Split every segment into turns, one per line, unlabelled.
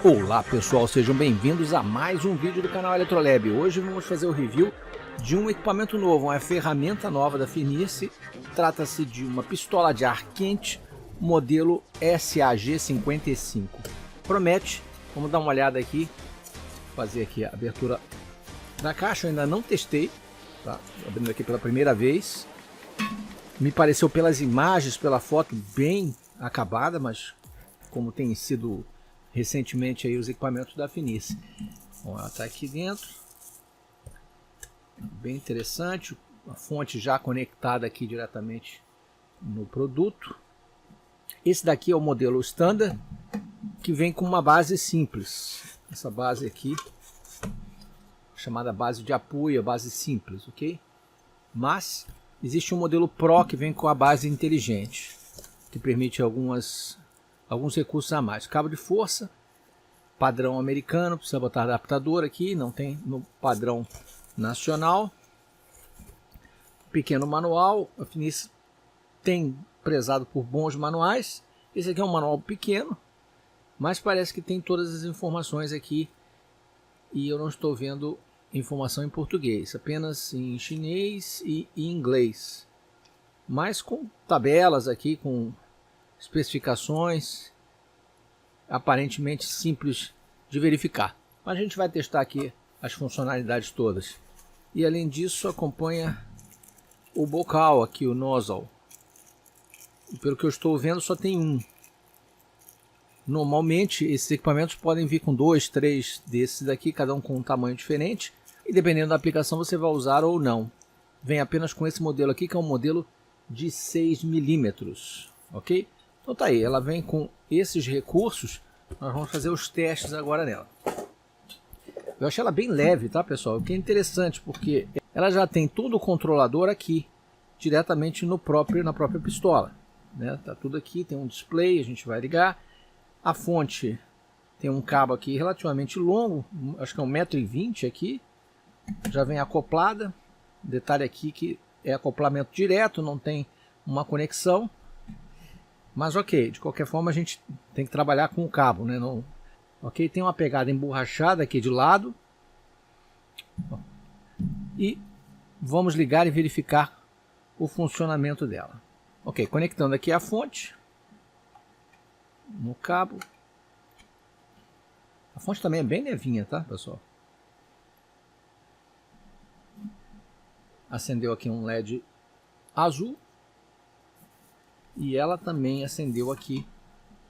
Olá pessoal, sejam bem-vindos a mais um vídeo do canal Eletrolab. Hoje vamos fazer o review de um equipamento novo, uma ferramenta nova da Finice. Trata-se de uma pistola de ar quente, modelo SAG55. Promete, vamos dar uma olhada aqui, fazer aqui a abertura da caixa. Eu ainda não testei, tá? Abrindo aqui pela primeira vez. Me pareceu pelas imagens, pela foto, bem acabada, mas como tem sido recentemente aí os equipamentos da Finice. Bom, ela está aqui dentro, bem interessante, a fonte já conectada aqui diretamente no produto. Esse daqui é o modelo standard, que vem com uma base simples. Essa base aqui, chamada base de apoio, base simples, ok? Mas existe um modelo Pro que vem com a base inteligente, que permite alguns recursos a mais. Cabo de força, padrão americano, precisa botar adaptador aqui, não tem no padrão nacional. Pequeno manual, a Finice tem prezado por bons manuais. Esse aqui é um manual pequeno, mas parece que tem todas as informações aqui e eu não estou vendo informação em português, apenas em chinês e em inglês, mas com tabelas aqui, com especificações, aparentemente simples de verificar. Mas a gente vai testar aqui as funcionalidades todas. E além disso, acompanha o bocal aqui, o nozzle. E pelo que eu estou vendo, só tem um. Normalmente esses equipamentos podem vir com 2, 3 desses daqui, cada um com um tamanho diferente, e dependendo da aplicação você vai usar ou não. Vem apenas com esse modelo aqui, que é um modelo de 6 milímetros, ok? Então tá aí, ela vem com esses recursos. Nós vamos fazer os testes agora nela. Eu achei ela bem leve, tá pessoal? O que é interessante, porque ela já tem todo o controlador aqui, diretamente na própria pistola, né? Tá tudo aqui, tem um display, a gente vai ligar. A fonte tem um cabo aqui relativamente longo, acho que é 1,20 m aqui. Já vem acoplada. Detalhe aqui que é acoplamento direto, não tem uma conexão. Mas ok, de qualquer forma a gente tem que trabalhar com o cabo, né? Não, ok, tem uma pegada emborrachada aqui de lado. E vamos ligar e verificar o funcionamento dela. Ok, conectando aqui a fonte no cabo. A fonte também é bem levinha, tá, pessoal? Acendeu aqui um LED azul. E ela também acendeu aqui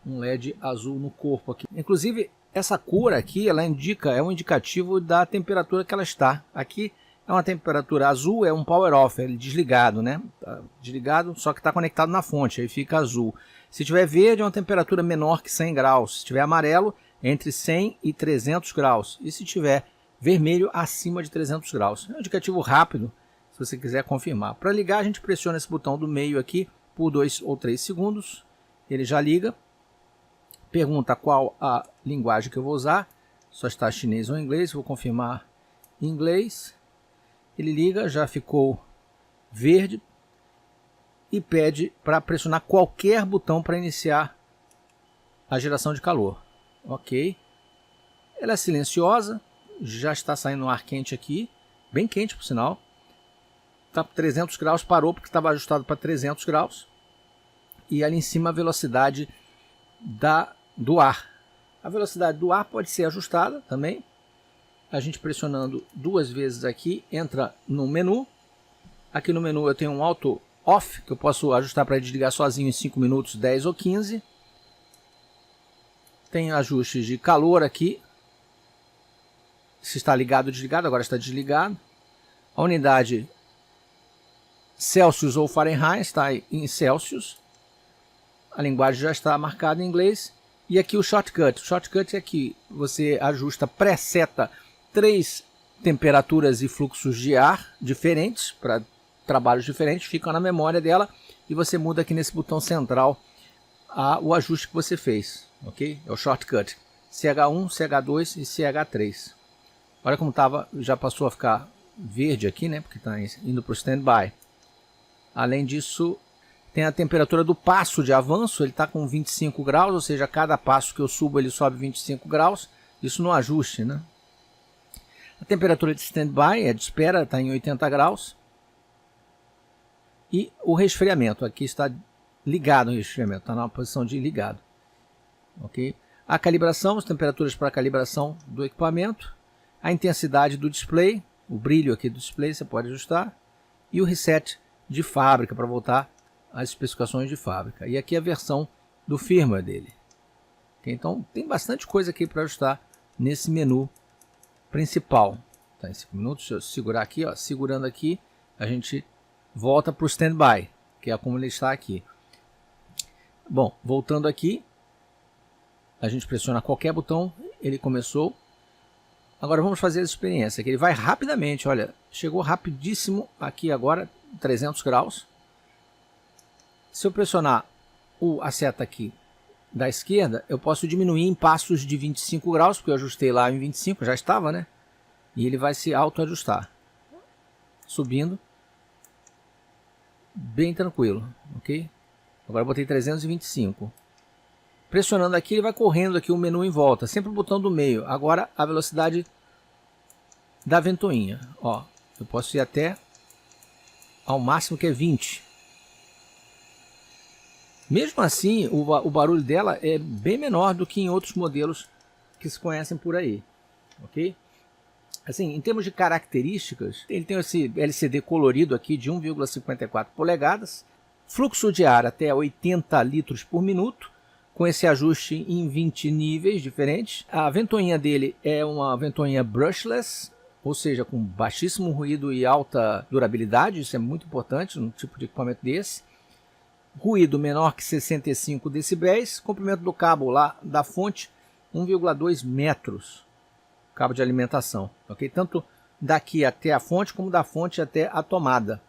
um LED azul no corpo aqui. Inclusive, essa cor aqui, ela é um indicativo da temperatura que ela está. Aqui é uma temperatura azul, é um power off, é desligado, né? Tá desligado, só que está conectado na fonte, aí fica azul. Se tiver verde, é uma temperatura menor que 100 graus. Se tiver amarelo, entre 100 e 300 graus. E se tiver vermelho, acima de 300 graus. É um indicativo rápido, se você quiser confirmar. Para ligar, a gente pressiona esse botão do meio aqui, por 2 ou 3 segundos, ele já liga. Pergunta qual a linguagem que eu vou usar, só está chinês ou inglês, vou confirmar em inglês. Ele liga, já ficou verde e pede para pressionar qualquer botão para iniciar a geração de calor. Ok, ela é silenciosa, já está saindo um ar quente aqui, bem quente por sinal. Está para 300 graus, parou porque estava ajustado para 300 graus. E ali em cima a velocidade do ar. A velocidade do ar pode ser ajustada também. A gente pressionando 2 vezes aqui, entra no menu. Aqui no menu eu tenho um auto off, que eu posso ajustar para desligar sozinho em 5 minutos, 10 ou 15. Tem ajustes de calor aqui. Se está ligado ou desligado, agora está desligado. A unidade Celsius ou Fahrenheit está em Celsius. A linguagem já está marcada em inglês. E aqui o shortcut. O shortcut é que você ajusta, preseta 3 temperaturas e fluxos de ar diferentes, para trabalhos diferentes, ficam na memória dela. E você muda aqui nesse botão central o ajuste que você fez. Ok? É o shortcut. CH1, CH2 e CH3. Olha como estava, já passou a ficar verde aqui, né? Porque está indo para o standby. Além disso, Tem a temperatura do passo de avanço, ele está com 25 graus, ou seja, cada passo que eu subo ele sobe 25 graus, isso no ajuste, né? A temperatura de standby, de espera, está em 80 graus. E o resfriamento, aqui está ligado o resfriamento, está na posição de ligado. Ok? A calibração, as temperaturas para calibração do equipamento, a intensidade do display, o brilho aqui do display você pode ajustar, e o reset de fábrica para voltar às especificações de fábrica. E aqui a versão do firmware dele. Okay? Então tem bastante coisa aqui para ajustar nesse menu principal. Tá, em 5 minutos, deixa eu segurar aqui, ó, segurando aqui, a gente volta para o standby, que é como ele está aqui. Bom, voltando aqui, a gente pressiona qualquer botão, ele começou. Agora vamos fazer a experiência, que ele vai rapidamente, olha, chegou rapidíssimo aqui agora, 300 graus. Se eu pressionar a seta aqui da esquerda, eu posso diminuir em passos de 25 graus, porque eu ajustei lá em 25, já estava, né? E ele vai se auto-ajustar. Subindo. Bem tranquilo, ok? Agora eu botei 325. Pressionando aqui, ele vai correndo aqui o menu em volta, sempre o botão do meio. Agora a velocidade da ventoinha, ó, eu posso ir até ao máximo, que é 20. Mesmo assim, o barulho dela é bem menor do que em outros modelos que se conhecem por aí, ok? Assim, em termos de características, ele tem esse LCD colorido aqui de 1,54 polegadas, fluxo de ar até 80 litros por minuto, com esse ajuste em 20 níveis diferentes. A ventoinha dele é uma ventoinha brushless, ou seja, com baixíssimo ruído e alta durabilidade, isso é muito importante num tipo de equipamento desse. Ruído menor que 65 decibéis, comprimento do cabo lá da fonte 1,2 metros, cabo de alimentação, ok? Tanto daqui até a fonte como da fonte até a tomada.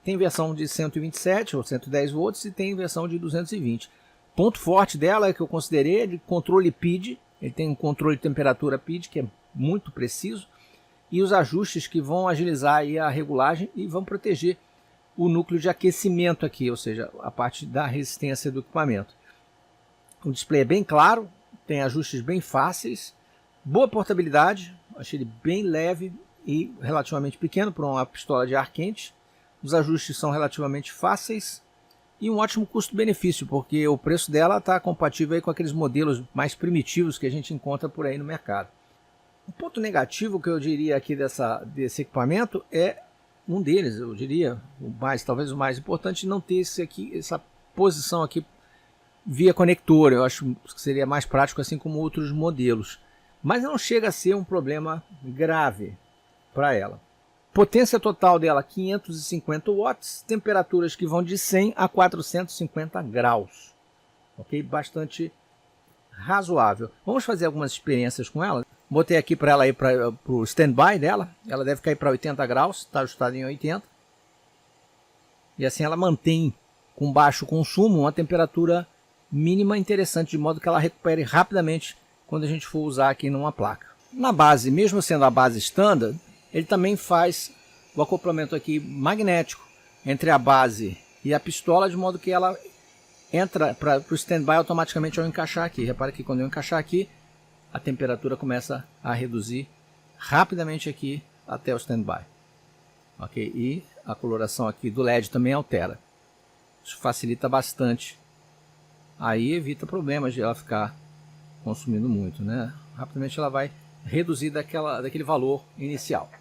Tem versão de 127 ou 110 volts e tem versão de 220. Ponto forte dela é que eu considerei de controle PID, ele tem um controle de temperatura PID que é muito preciso, e os ajustes que vão agilizar aí a regulagem e vão proteger o núcleo de aquecimento aqui, ou seja, a parte da resistência do equipamento. O display é bem claro, tem ajustes bem fáceis, boa portabilidade, achei ele bem leve e relativamente pequeno para uma pistola de ar quente. Os ajustes são relativamente fáceis e um ótimo custo-benefício, porque o preço dela está compatível aí com aqueles modelos mais primitivos que a gente encontra por aí no mercado. O ponto negativo que eu diria aqui desse equipamento é um deles, eu diria, talvez o mais importante, não ter essa posição aqui via conector. Eu acho que seria mais prático, assim como outros modelos. Mas não chega a ser um problema grave para ela. Potência total dela 550 watts, temperaturas que vão de 100 a 450 graus. Ok? Bastante razoável. Vamos fazer algumas experiências com ela. Botei aqui para ela ir para o standby dela. Ela deve cair para 80 graus, está ajustada em 80. E assim ela mantém com baixo consumo uma temperatura mínima interessante, de modo que ela recupere rapidamente quando a gente for usar aqui numa placa. Na base, mesmo sendo a base standard, ele também faz o acoplamento aqui magnético entre a base e a pistola, de modo que ela entra para o standby automaticamente ao encaixar aqui. Repara que quando eu encaixar aqui, a temperatura começa a reduzir rapidamente aqui até o standby. Ok? E a coloração aqui do LED também altera. Isso facilita bastante. Aí evita problemas de ela ficar consumindo muito, né? Rapidamente ela vai reduzir daquele valor inicial.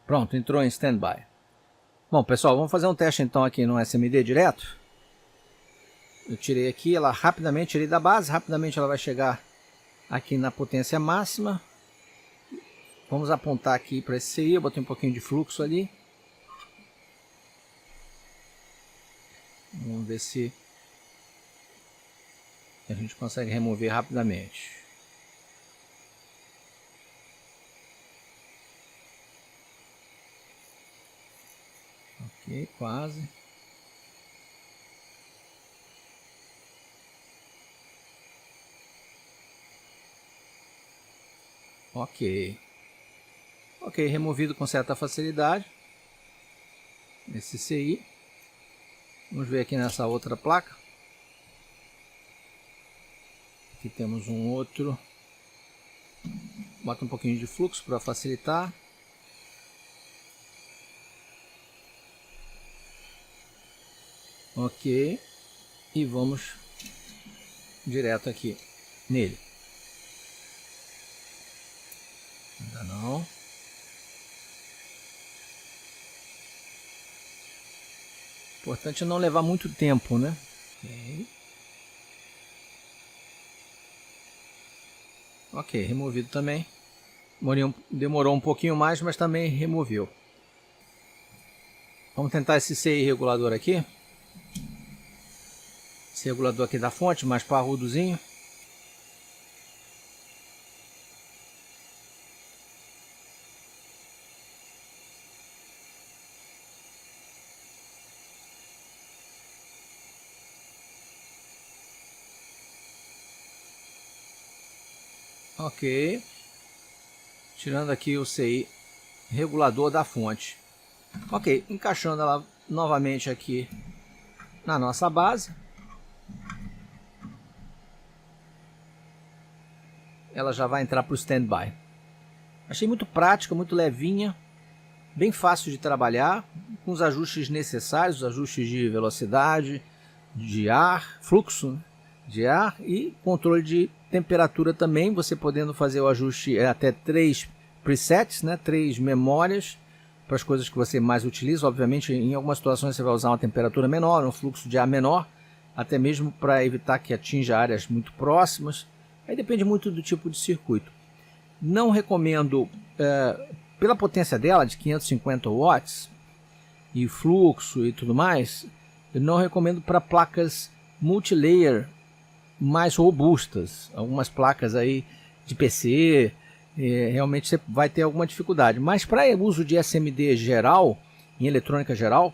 Pronto, entrou em standby. Bom, pessoal, vamos fazer um teste então aqui no SMD direto. Eu tirei aqui, ela rapidamente, tirei da base, rapidamente ela vai chegar aqui na potência máxima. Vamos apontar aqui para esse CI, eu botei um pouquinho de fluxo ali. Vamos ver se a gente consegue remover rapidamente. Ok, quase. Ok. Ok, removido com certa facilidade. esse CI. Vamos ver aqui nessa outra placa. Aqui temos um outro. Bota um pouquinho de fluxo para facilitar. Ok. E vamos direto aqui nele. Ainda não. Importante não levar muito tempo, né? Ok. Ok, removido também. Demorou um pouquinho mais, mas também removeu. Vamos tentar esse CI regulador aqui. Esse regulador aqui da fonte, mais parrudozinho. Ok. Tirando aqui o CI regulador da fonte. Ok, encaixando ela novamente aqui na nossa base. Ela já vai entrar para o standby. Achei muito prática, muito levinha, bem fácil de trabalhar, com os ajustes necessários, os ajustes de velocidade, de ar, fluxo de ar e controle de temperatura também, você podendo fazer o ajuste até 3 presets, né, 3 memórias para as coisas que você mais utiliza. Obviamente, em algumas situações você vai usar uma temperatura menor, um fluxo de ar menor, até mesmo para evitar que atinja áreas muito próximas. Aí depende muito do tipo de circuito. Não recomendo, pela potência dela, de 550 watts, e fluxo e tudo mais, eu não recomendo para placas multilayer mais robustas. Algumas placas aí de PC, realmente você vai ter alguma dificuldade. Mas para uso de SMD geral, em eletrônica geral,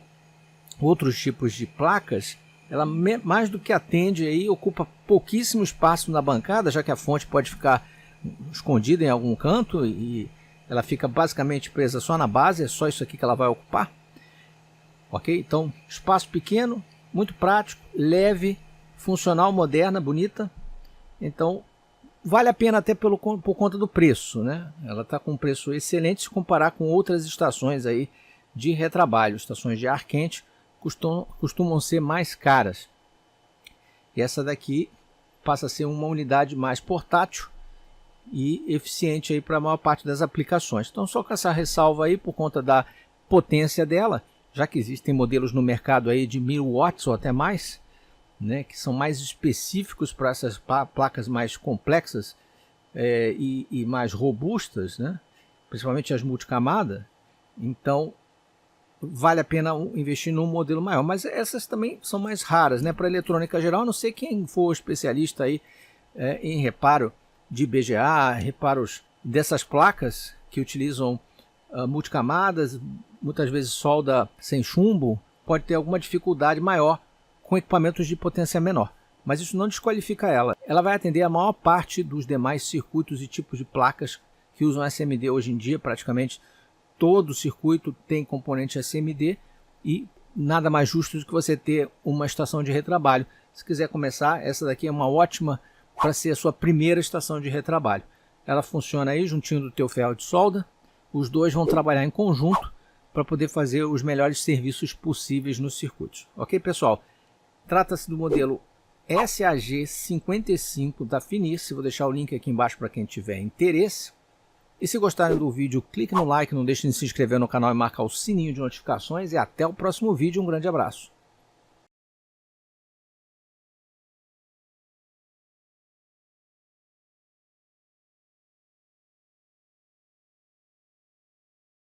outros tipos de placas, ela mais do que atende aí, ocupa pouquíssimo espaço na bancada, já que a fonte pode ficar escondida em algum canto e ela fica basicamente presa só na base, é só isso aqui que ela vai ocupar. Ok? Então, espaço pequeno, muito prático, leve, funcional, moderna, bonita. Então, vale a pena até por conta do preço, né? Ela está com um preço excelente se comparar com outras estações aí de retrabalho. Estações de ar quente costumam ser mais caras. E essa daqui passa a ser uma unidade mais portátil e eficiente aí para a maior parte das aplicações. Então, só com essa ressalva aí por conta da potência dela, já que existem modelos no mercado aí de 1000 watts ou até mais, né, que são mais específicos para essas placas mais complexas e mais robustas, né, principalmente as multicamada. Então, vale a pena investir num modelo maior, mas essas também são mais raras, né? Para eletrônica geral, não sei quem for especialista aí em reparo de BGA, reparos dessas placas que utilizam multicamadas, muitas vezes solda sem chumbo, pode ter alguma dificuldade maior com equipamentos de potência menor. Mas isso não desqualifica ela. Ela vai atender a maior parte dos demais circuitos e tipos de placas que usam SMD hoje em dia. Praticamente todo circuito tem componente SMD e nada mais justo do que você ter uma estação de retrabalho. Se quiser começar, essa daqui é uma ótima para ser a sua primeira estação de retrabalho. Ela funciona aí juntinho do teu ferro de solda. Os dois vão trabalhar em conjunto para poder fazer os melhores serviços possíveis nos circuitos. Ok, pessoal? Trata-se do modelo SAG55 da Finis. Vou deixar o link aqui embaixo para quem tiver interesse. E se gostarem do vídeo, clique no like, não deixem de se inscrever no canal e marcar o sininho de notificações. E até o próximo vídeo. Um grande abraço.